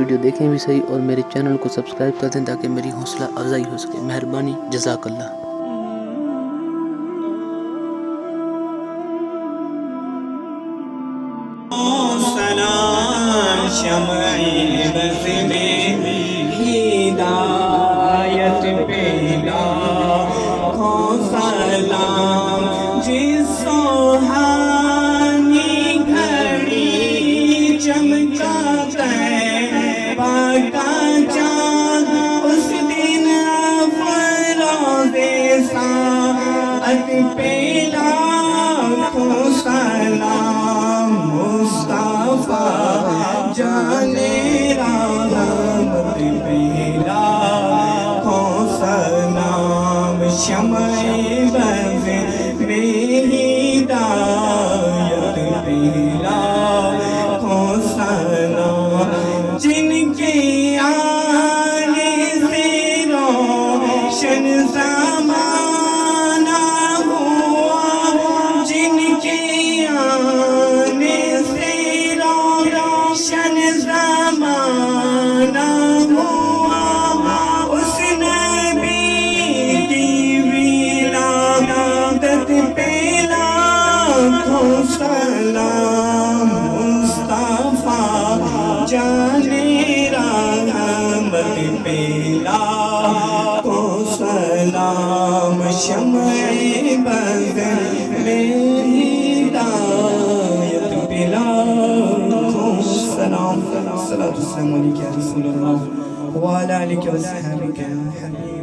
Video دیکھیں بھی صحیح اور میرے چینل کو سبسکرائب کر دیں تاکہ میری حوصلہ افزائی ہو سکے. مہربانی، جزاک اللہ. سلام شمعِ بز میں ہدایت پیدا ہو، سلام جس سوہانی گھڑی چمکا طیبہ کا چاند، اس دن افروز ساعت پہ لاکھوں سلام. مصطفیٰ جانے رحمت پہ لاکھوں سلام. شمع بز میں ہدایت پہ لاکھوں سلام. جن کے آنے سے روشن زمانہ ہوا، جن کے آنے سے روشن زمانہ ہوا، اس نبی کی ولادت پہ لاکھوں سلام. مصطفیٰ جانے رحمت پہ لاکھوں سلام. شمع بز میں ہدایت پہ لاکھوں سلام. صلاۃ والسلام علیک یا رسول اللہ وعلی آلک و اصحابک یا حبیب